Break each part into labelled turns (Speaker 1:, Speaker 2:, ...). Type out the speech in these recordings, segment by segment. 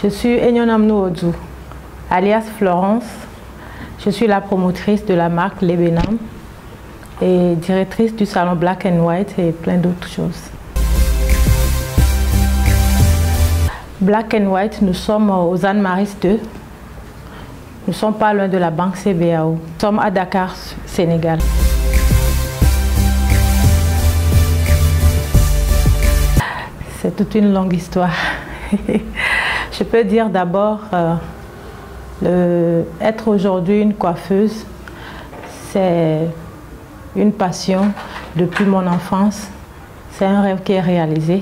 Speaker 1: Je suis Enyonamnou Odzou, alias Florence. Je suis la promotrice de la marque Lebenam et directrice du salon Black and White et plein d'autres choses. Black and White, nous sommes aux Anne-Maris 2. Nous ne sommes pas loin de la banque CBAO. Nous sommes à Dakar, Sénégal. C'est toute une longue histoire. Je peux dire d'abord, être aujourd'hui une coiffeuse, c'est une passion depuis mon enfance. C'est un rêve qui est réalisé,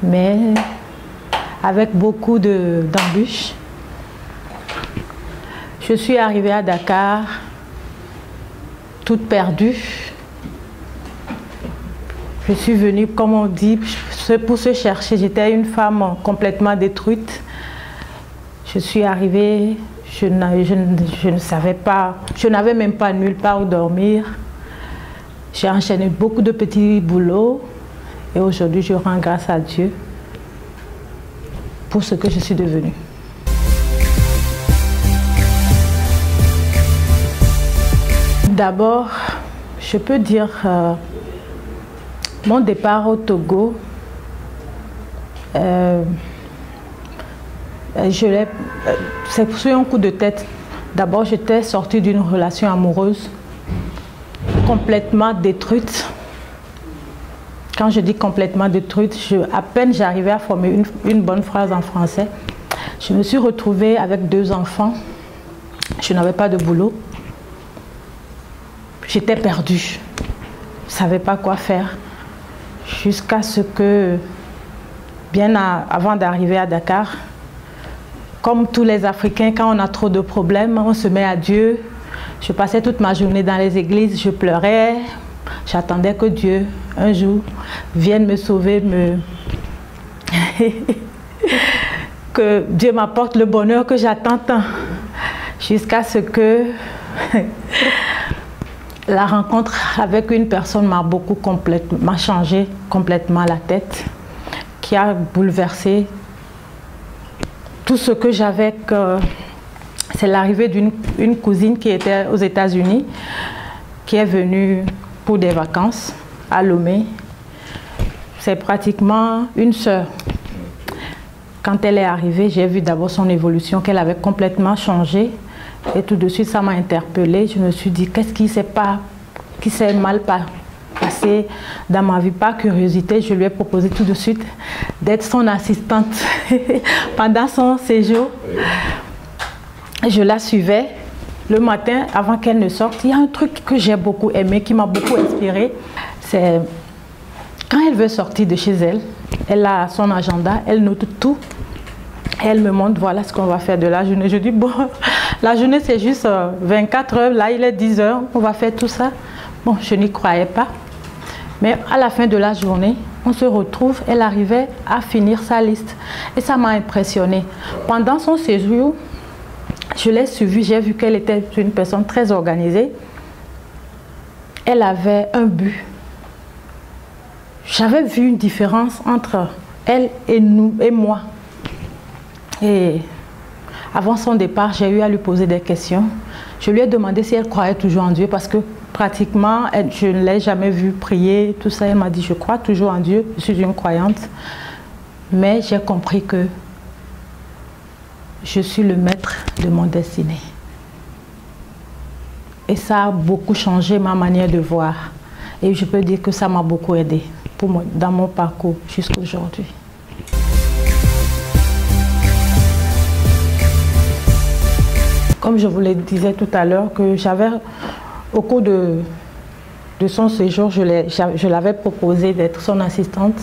Speaker 1: mais avec beaucoup d'embûches. Je suis arrivée à Dakar, toute perdue. Je suis venue, comme on dit, pour se chercher. J'étais une femme complètement détruite. Je suis arrivée, je ne savais pas, je n'avais même pas nulle part où dormir. J'ai enchaîné beaucoup de petits boulots et aujourd'hui je rends grâce à Dieu pour ce que je suis devenue. D'abord, je peux dire mon départ au Togo, c'est sur un coup de tête. D'abord, j'étais sortie d'une relation amoureuse complètement détruite. Quand je dis complètement détruite, à peine j'arrivais à former une bonne phrase en français. Je me suis retrouvée avec 2 enfants. Je n'avais pas de boulot. J'étais perdue. Je ne savais pas quoi faire. Jusqu'à ce que, bien avant d'arriver à Dakar, comme tous les Africains, quand on a trop de problèmes, on se met à Dieu. Je passais toute ma journée dans les églises, je pleurais. J'attendais que Dieu, un jour, vienne me sauver, que Dieu m'apporte le bonheur que j'attends tant. Jusqu'à ce que la rencontre avec une personne m'a changé complètement la tête, qui a bouleversé tout ce que j'avais. C'est l'arrivée d'une cousine qui était aux États-Unis, qui est venue pour des vacances à Lomé. C'est pratiquement une sœur. Quand elle est arrivée, j'ai vu d'abord son évolution, qu'elle avait complètement changé. Et tout de suite, ça m'a interpellée. Je me suis dit, qu'est-ce qui s'est mal passé dans ma vie? Par curiosité, je lui ai proposé tout de suite d'être son assistante pendant son séjour. Je la suivais le matin avant qu'elle ne sorte. Il y a un truc que j'ai beaucoup aimé, qui m'a beaucoup inspirée. C'est quand elle veut sortir de chez elle, elle a son agenda, elle note tout. Elle me montre, voilà ce qu'on va faire de la journée. Je dis, bon, la journée c'est juste 24 heures, là il est 10 heures, on va faire tout ça. Bon, je n'y croyais pas. Mais à la fin de la journée, on se retrouve, elle arrivait à finir sa liste. Et ça m'a impressionnée. Pendant son séjour, je l'ai suivie, j'ai vu qu'elle était une personne très organisée. Elle avait un but. J'avais vu une différence entre elle et moi. Et avant son départ, j'ai eu à lui poser des questions. Je lui ai demandé si elle croyait toujours en Dieu parce que pratiquement, je ne l'ai jamais vue prier, tout ça. Elle m'a dit, je crois toujours en Dieu, je suis une croyante. Mais j'ai compris que je suis le maître de mon destinée. Et ça a beaucoup changé ma manière de voir. Et je peux dire que ça m'a beaucoup aidé dans mon parcours jusqu'à aujourd'hui. Comme je vous le disais tout à l'heure, que j'avais, au cours de son séjour, je l'avais proposé d'être son assistante.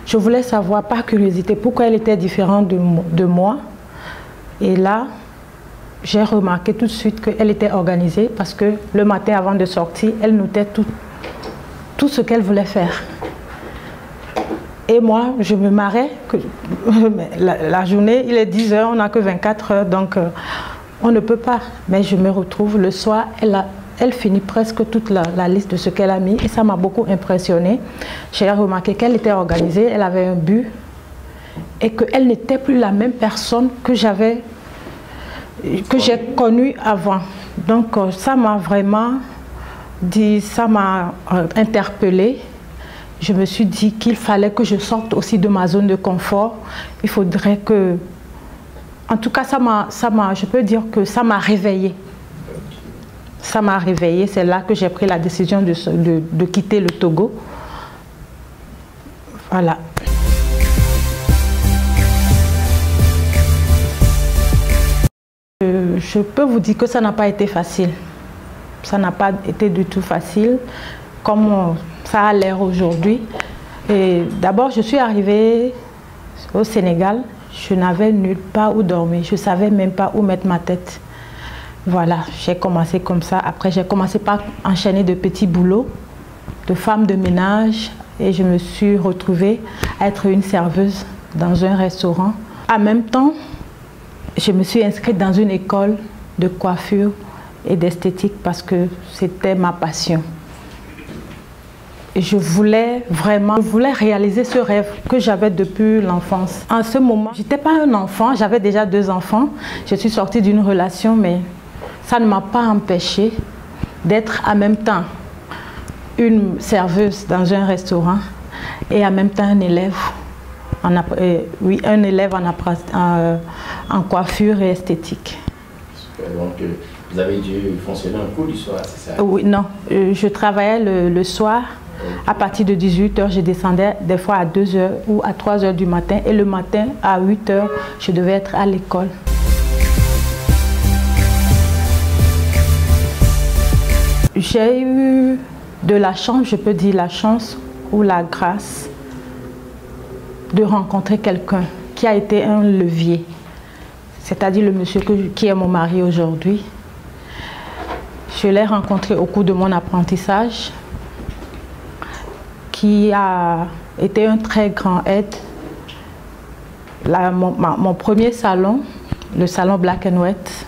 Speaker 1: Je voulais savoir, par curiosité, pourquoi elle était différente de moi. Et là, j'ai remarqué tout de suite qu'elle était organisée parce que le matin avant de sortir, elle notait tout ce qu'elle voulait faire. Et moi, je me marrais que la journée, il est 10 heures, on n'a que 24 heures, donc on ne peut pas. Mais je me retrouve le soir, elle finit presque toute la liste de ce qu'elle a mis et ça m'a beaucoup impressionnée. J'ai remarqué qu'elle était organisée, elle avait un but et qu'elle n'était plus la même personne que j'ai connue avant. Donc ça m'a vraiment dit, ça m'a interpellée. Je me suis dit qu'il fallait que je sorte aussi de ma zone de confort. Il faudrait que... En tout cas, je peux dire que ça m'a réveillée. Ça m'a réveillée. C'est là que j'ai pris la décision de quitter le Togo. Voilà. Je peux vous dire que ça n'a pas été facile. Ça n'a pas été du tout facile, comme ça a l'air aujourd'hui. D'abord, je suis arrivée au Sénégal. Je n'avais nulle part où dormir. Je ne savais même pas où mettre ma tête. Voilà, j'ai commencé comme ça. Après, j'ai commencé par enchaîner de petits boulots, de femme de ménage. Et je me suis retrouvée à être une serveuse dans un restaurant. En même temps, je me suis inscrite dans une école de coiffure et d'esthétique parce que c'était ma passion. Et je voulais réaliser ce rêve que j'avais depuis l'enfance. En ce moment, je n'étais pas un enfant, j'avais déjà 2 enfants. Je suis sortie d'une relation, mais ça ne m'a pas empêchée d'être en même temps une serveuse dans un restaurant et en même temps un élève en coiffure et esthétique.
Speaker 2: Super, donc vous avez dû fonctionner un cours du soir, c'est ça?
Speaker 1: Oui, non, je travaillais le soir. À partir de 18 h, je descendais des fois à 2 h ou à 3 h du matin. Et le matin, à 8 h, je devais être à l'école. J'ai eu de la chance, je peux dire la chance ou la grâce de rencontrer quelqu'un qui a été un levier. C'est-à-dire le monsieur qui est mon mari aujourd'hui. Je l'ai rencontré au cours de mon apprentissage, qui a été un très grand aide. Mon premier salon, le salon Black and White,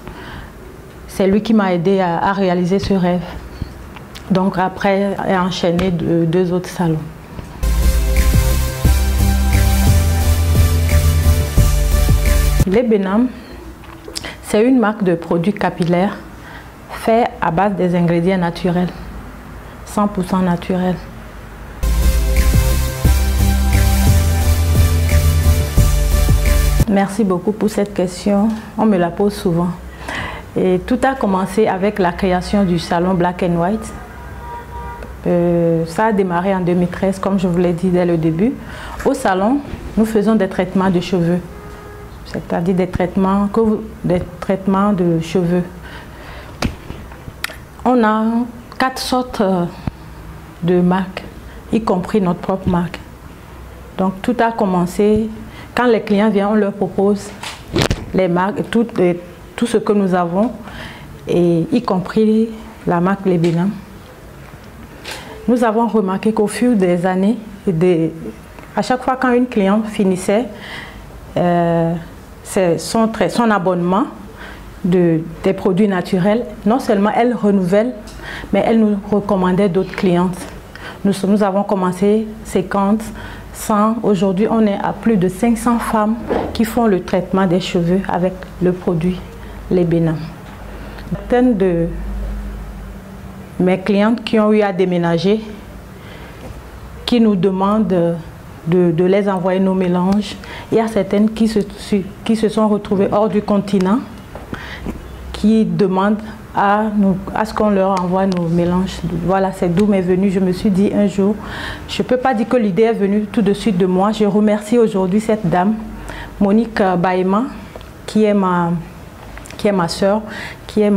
Speaker 1: c'est lui qui m'a aidé à réaliser ce rêve. Donc après, j'ai enchaîné 2 autres salons. Les Benam, c'est une marque de produits capillaires faits à base des ingrédients naturels, 100% naturels. Merci beaucoup pour cette question, on me la pose souvent. Et tout a commencé avec la création du salon Black and White. Ça a démarré en 2013, comme je vous l'ai dit dès le début. Au salon, nous faisons des traitements de cheveux, c'est-à-dire des traitements de cheveux. On a 4 sortes de marques, y compris notre propre marque. Donc tout a commencé, quand les clients viennent, on leur propose les marques, tout ce que nous avons, et y compris la marque Les Benam. Nous avons remarqué qu'au fur des années, à chaque fois quand une cliente finissait son abonnement des produits naturels, non seulement elle renouvelle, mais elle nous recommandait d'autres clientes. Nous avons commencé 50, 100, aujourd'hui on est à plus de 500 femmes qui font le traitement des cheveux avec le produit Les Benam. Certaines de mes clientes qui ont eu à déménager, qui nous demandent de les envoyer nos mélanges. Il y a certaines qui se sont retrouvées hors du continent, qui demandent à ce qu'on leur envoie nos mélanges. Voilà, c'est d'où m'est venue. Je me suis dit un jour, je ne peux pas dire que l'idée est venue tout de suite de moi. Je remercie aujourd'hui cette dame, Monique Baïma, qui est ma soeur, qui est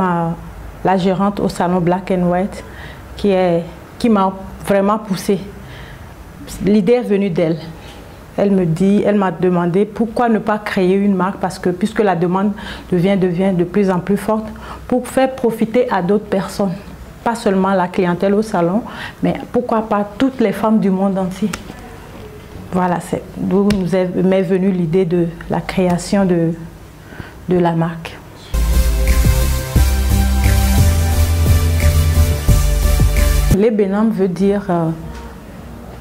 Speaker 1: la gérante au salon Black and White, qui m'a vraiment poussée. L'idée est venue d'elle. Elle m'a demandé pourquoi ne pas créer une marque, parce que puisque la demande devient de plus en plus forte, pour faire profiter à d'autres personnes, pas seulement la clientèle au salon, mais pourquoi pas toutes les femmes du monde entier. Voilà, c'est d'où m'est venue l'idée de la création de la marque. Les Benam veut dire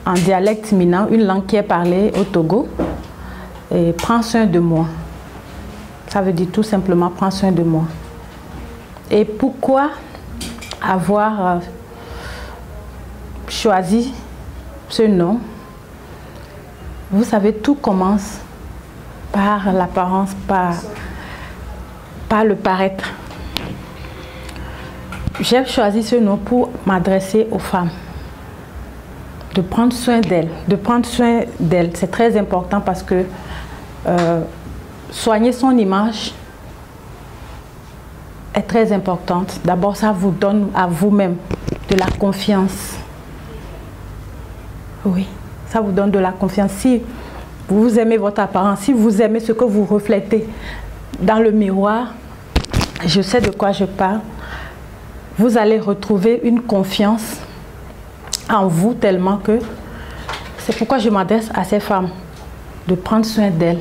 Speaker 1: en dialecte minant, une langue qui est parlée au Togo. et prends soin de moi. Ça veut dire tout simplement prends soin de moi. Et pourquoi avoir choisi ce nom? Vous savez, tout commence par l'apparence, par le paraître. J'ai choisi ce nom pour m'adresser aux femmes. De prendre soin d'elles. De prendre soin d'elles, c'est très important parce que soigner son image est très importante. D'abord, ça vous donne à vous-même de la confiance. Oui, ça vous donne de la confiance. Si vous aimez votre apparence, si vous aimez ce que vous reflétez dans le miroir, je sais de quoi je parle, vous allez retrouver une confiance en vous tellement que c'est pourquoi je m'adresse à ces femmes, de prendre soin d'elles.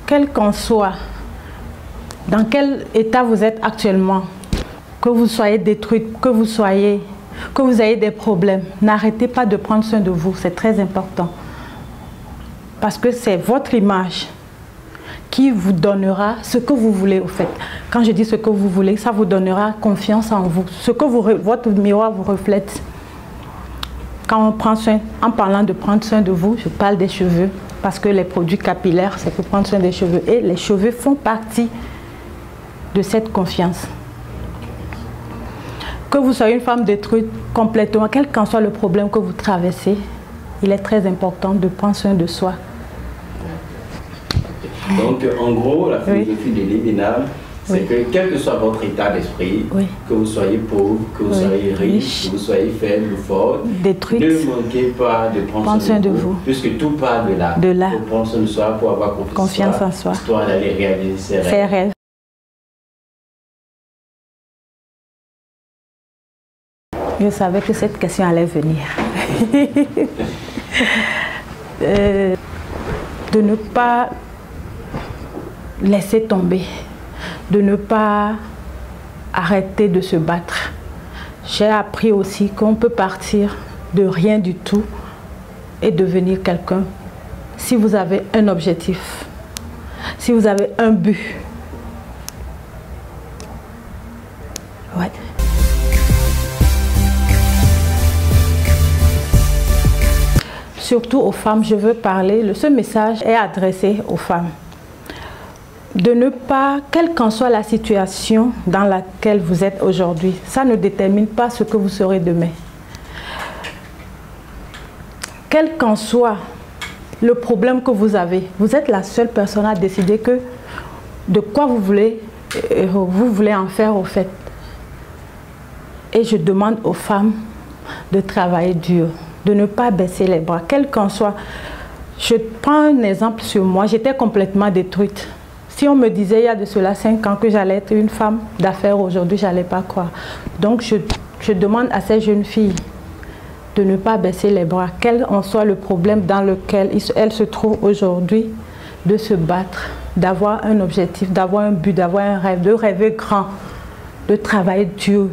Speaker 1: Quel qu'en soit, dans quel état vous êtes actuellement, que vous soyez détruite, que vous ayez des problèmes, n'arrêtez pas de prendre soin de vous, c'est très important. Parce que c'est votre image qui vous donnera ce que vous voulez au fait. Quand je dis ce que vous voulez, ça vous donnera confiance en vous. Ce que votre miroir vous reflète. Quand on prend soin, en parlant de prendre soin de vous, je parle des cheveux. Parce que les produits capillaires, c'est pour prendre soin des cheveux. Et les cheveux font partie de cette confiance. Que vous soyez une femme détruite complètement, quel qu'en soit le problème que vous traversez, il est très important de prendre soin de soi.
Speaker 2: Donc, en gros, la philosophie de Libina, c'est que quel que soit votre état d'esprit, que vous soyez pauvre, que vous soyez riche, que vous soyez faible ou fort,
Speaker 1: détruite,
Speaker 2: ne manquez pas de prendre soin de vous, puisque tout part de là. Pour prendre soin de soi, pour avoir confiance en soi, histoire d'aller réaliser ses rêves.
Speaker 1: Je savais que cette question allait venir. De ne pas laisser tomber, de ne pas arrêter de se battre. J'ai appris aussi qu'on peut partir de rien du tout et devenir quelqu'un si vous avez un objectif, si vous avez un but. Ouais. Surtout aux femmes, je veux parler, ce message est adressé aux femmes. De ne pas, quelle qu'en soit la situation dans laquelle vous êtes aujourd'hui, ça ne détermine pas ce que vous serez demain. Quel qu'en soit le problème que vous avez, vous êtes la seule personne à décider de quoi vous voulez en faire au fait. Et je demande aux femmes de travailler dur, de ne pas baisser les bras, quel qu'en soit. Je prends un exemple sur moi, j'étais complètement détruite. Si on me disait il y a de cela 5 ans que j'allais être une femme d'affaires aujourd'hui, je n'allais pas croire. Donc je demande à ces jeunes filles de ne pas baisser les bras, quel en soit le problème dans lequel elles se trouvent aujourd'hui, de se battre, d'avoir un objectif, d'avoir un but, d'avoir un rêve, de rêver grand, de travailler dur